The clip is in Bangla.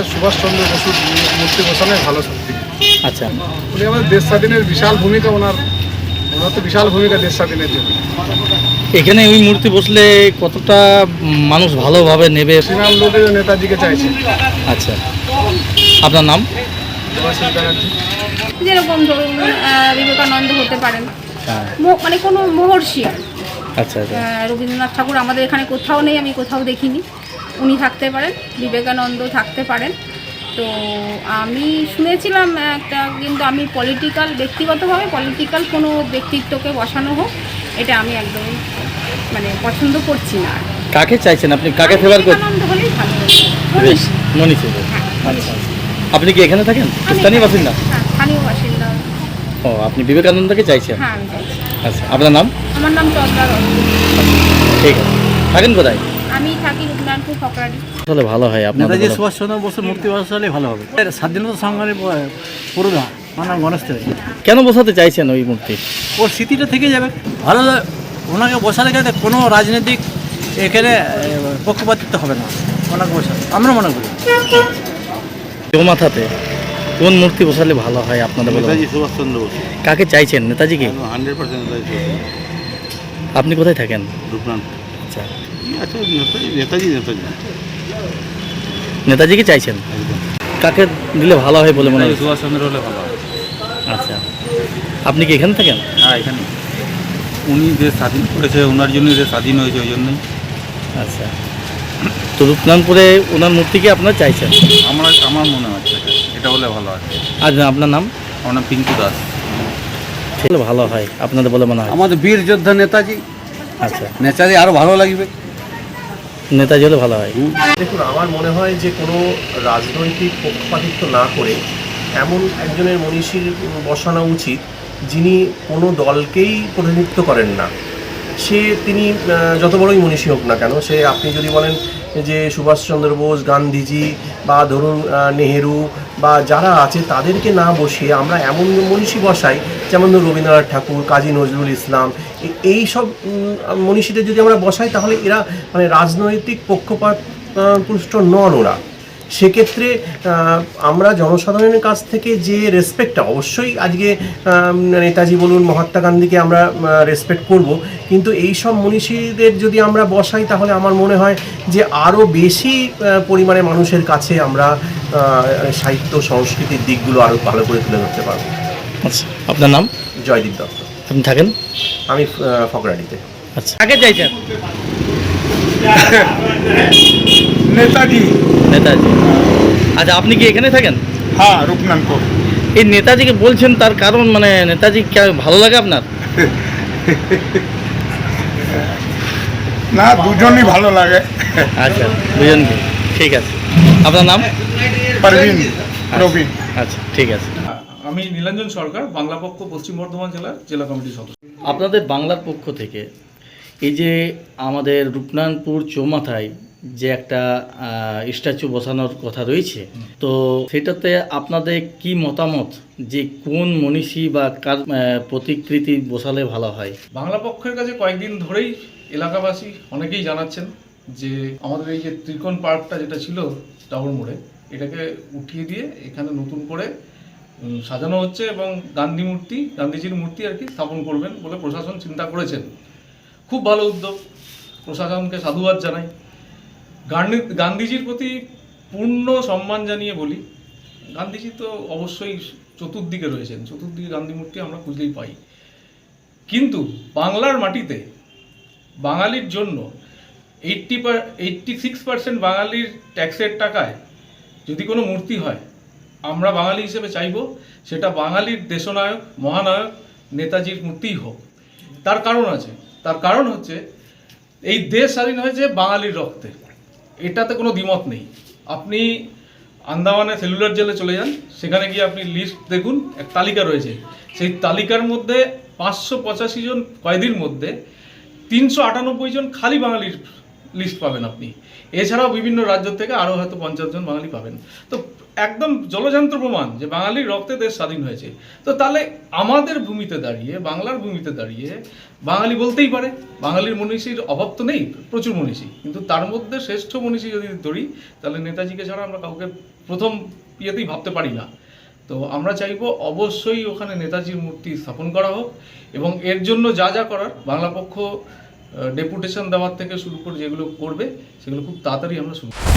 আমাদের সুভাষচন্দ্র বসুর মূর্তি বসানোই ভালো সত্যি। আচ্ছা, উনি আমাদের দেশ স্বাধীনের বিশাল ভূমিকা, ওনার তো বিশাল ভূমিকা দেশ স্বাধীনের জন্য। এখানে ওই মূর্তি বসলে কতটা মানুষ ভালোভাবে নেবে? শ্রীরাম লোকের নেতাজিকে চাইছে। আচ্ছা, আপনার নাম? দেবাশিস ব্যানার্জি। যেরকম ধরুন বিবেকানন্দ হতে পারেন, হ্যাঁ, মানে কোনো মহর্ষি আর আচ্ছা আচ্ছা। রবীন্দ্রনাথ ঠাকুর আমাদের এখানে কোথাও নেই, আমি কোথাও দেখিনি, উনি থাকতে পারেন, বিবেকানন্দ থাকতে পারেন। তো আমি শুনেছিলাম একটা, কিন্তু আমি ব্যক্তিগতভাবে পলিটিক্যাল কোনো ব্যক্তিত্বকে বসানো হোক, এটা আমি একদমই মানে পছন্দ করছি না। কাকে চাইছেন আপনি? কাকে ফেভার করছেন? বিবেকানন্দ হলেই ভালো হতো। বেশ, মনীষী। হ্যাঁ, আচ্ছা, আপনি কি এখানে থাকেন? আমি স্থানীয় বাসিন্দা? হ্যাঁ, স্থানীয় বাসিন্দা। ও, আপনি বিবেকানন্দকে চাইছেন? হ্যাঁ, আমি চাইছি। আচ্ছা, আপনার নাম? আমার নাম চন্দ্রা রয়। ঠিক আছে। থাকেন কোথায়? আমি থাকি রূপনারায়ণপুর ফকরাডি। তাহলে ভালো হয় আপনাদের। নেতাজি সুভাষচন্দ্র বসুর মূর্তি বসালে ভালো হবে। স্বাধীনতা সংগ্রামী পুরোধা মানে গণেশ তিলক, কেন বসাতে চাইছেন ওই মূর্তি? ওর স্মৃতিটা থেকে যাবে। ভালো ওনাকে বসালে যাতে কোনো রাজনৈতিক এখানে পক্ষপাতিত্ব হবে না, ওনাকে বসালে আমরা মনে করি। চৌমাথাতে কোন মূর্তি বসালে ভালো হয় আপনাদের বলে? নেতাজি সুভাষচন্দ্র বসু। কাকে চাইছেন? নেতাজিকে? 100% নেতাজি। আপনি কোথায় থাকেন? রূপনাথ। আচ্ছা, আচ্ছা, নেতাজি নেতাজি নেতাজিকে চাইছেন? একদম। কাকে দিলে ভালো হয় বলে মনে হয়? সুভাষচন্দ্র হলে ভালো হয়। আচ্ছা, আপনি কি এখানে থাকেন? হ্যাঁ, এখানে উনি দেশ স্বাধীন করেছে, ওনার জন্যই দেশ স্বাধীন হয়েছে, ওই জন্যই আচ্ছা, তো রূপনারায়ণপুরে ওনার মূর্তিকে আপনারা চাইছেন? আমার মনে হচ্ছে এটা হলে ভালো হয়। আর আপনার নাম? আমার নাম পিঙ্কু দাস। ঠিক, ভালো হয় আপনাদের বলে মনে হয়? আমাদের বীর যোদ্ধা নেতাজি, আচ্ছা, নেতাজি আরও ভালো লাগবে। নেতাজি হলে ভালো হয়। দেখুন, আমার মনে হয় যে কোনো রাজনৈতিক পক্ষপাতিত্ব না করে এমন একজনের মনীষীর বসানো উচিত যিনি কোনো দলকেই প্রতিনিধিত্ব করেন না। তিনি যত বড়ই মনীষী হোক না কেন, আপনি যদি বলেন যে সুভাষচন্দ্র বোস, গান্ধীজি বা ধরুন নেহেরু বা যারা আছে তাদেরকে না বসিয়ে আমরা এমন মনীষী বসাই যেমন ধরুন রবীন্দ্রনাথ ঠাকুর, কাজী নজরুল ইসলাম, এই সব মনীষীদের যদি আমরা বসাই তাহলে এরা মানে রাজনৈতিক পক্ষপাত পুষ্ট নন ওরা। সেক্ষেত্রে আমরা জনসাধারণের কাছ থেকে যে রেসপেক্টটা, অবশ্যই আজকে নেতাজি বলুন, মহাত্মা গান্ধীকে আমরা রেসপেক্ট করব, কিন্তু এই সব মনীষীদের যদি আমরা বসাই তাহলে আমার মনে হয় যে আরও বেশি পরিমাণে মানুষের কাছে আমরা সাহিত্য সংস্কৃতির দিকগুলো আরও ভালো করে তুলে ধরতে পারব। আচ্ছা, আপনার নাম? জয়দীপ দত্ত। আপনি থাকেন? আমি ফকরাডিতে। আচ্ছা, কাকে চাইছেন? নেতাজি। নেতাজি। আচ্ছা, আপনি কি এখানে থাকেন? হ্যাঁ, রূপনারায়ণপুর। এই নেতাজিকে বলছেন, তার কারণ মানে নেতাজি ভালো লাগে আপনার? না, দুজনই ভালো লাগে। আচ্ছা, দুজনকে। ঠিক আছে, আপনার নাম? পারভিন রবিন। আচ্ছা, ঠিক আছে। আমি নীলাঞ্জন সরকার, বাংলা পক্ষ, পশ্চিম বর্ধমান জেলার জেলা কমিটির সদস্য। আপনাদের বাংলার পক্ষ থেকে এই যে আমাদের রূপনারায়ণপুর চৌমাথায় যে একটা স্ট্যাচু বসানোর কথা রয়েছে, তো সেটাতে আপনাদের কি মতামত যে কোন মনীষী বা কার প্রতিকৃতি বসালে ভালো হয়? বাংলা পক্ষের কাছে কয়েকদিন ধরেই এলাকাবাসী অনেকেই জানাচ্ছেন যে আমাদের এই যে ত্রিকোণ পার্কটা যেটা ছিল টাউন মোড়ে, এটাকে উঠিয়ে দিয়ে এখানে নতুন করে সাজানো হচ্ছে এবং গান্ধীজির মূর্তি আর কি স্থাপন করবেন বলে প্রশাসন চিন্তা করেছেন। খুব ভালো উদ্যোগ, প্রশাসনকে সাধুবাদ জানাই। গান্ধীজির প্রতি পূর্ণ সম্মান জানিয়ে বলি, গান্ধীজি তো অবশ্যই চতুর্দিকে রয়েছেন, চতুর্দিকে গান্ধী মূর্তি আমরা খুঁজলেই পাই, কিন্তু বাংলার মাটিতে বাঙালির জন্য 86% বাঙালির ট্যাক্সের টাকায় যদি কোনো মূর্তি হয়, আমরা বাঙালি হিসেবে চাইব সেটা বাঙালির দেশনায়ক, মহানায়ক নেতাজির মূর্তিই হোক। তার কারণ আছে, তার কারণ হচ্ছে এই দেশ স্বাধীন হয়েছে বাঙালির রক্তে, এটাতে কোনো দ্বিমত নেই। আপনি আন্দামানে সেলুলার জেলে চলে যান, সেখানে গিয়ে আপনি লিস্ট দেখুন, এক তালিকা রয়েছে, সেই তালিকার মধ্যে 585 জন কয়েদির মধ্যে 398 জন খালি বাঙালির লিস্ট পাবেন আপনি। এছাড়াও বিভিন্ন রাজ্য থেকে আরও হয়তো 50 জন বাঙালি পাবেন। তো একদম জলযন্ত্র প্রমাণ যে বাঙালির রক্তে দেশ স্বাধীন হয়েছে। তো তাহলে আমাদের ভূমিতে দাঁড়িয়ে, বাংলার ভূমিতে দাঁড়িয়ে বাঙালি বলতেই পারে, বাঙালির মনীষীর অভাব তো নেই, প্রচুর মনীষী, কিন্তু তার মধ্যে শ্রেষ্ঠ মনীষী যদি ধরি তাহলে নেতাজিকে ছাড়া আমরা কাউকে প্রথম ইয়েতেই ভাবতে পারি না। তো আমরা চাইবো অবশ্যই ওখানে নেতাজির মূর্তি স্থাপন করা হোক, এবং এর জন্য যা যা করার বাংলা পক্ষ ডেপুটেশন দেওয়ার থেকে শুরু করে যেগুলো করবে সেগুলো খুব তাড়াতাড়ি আমরা শুরু করব।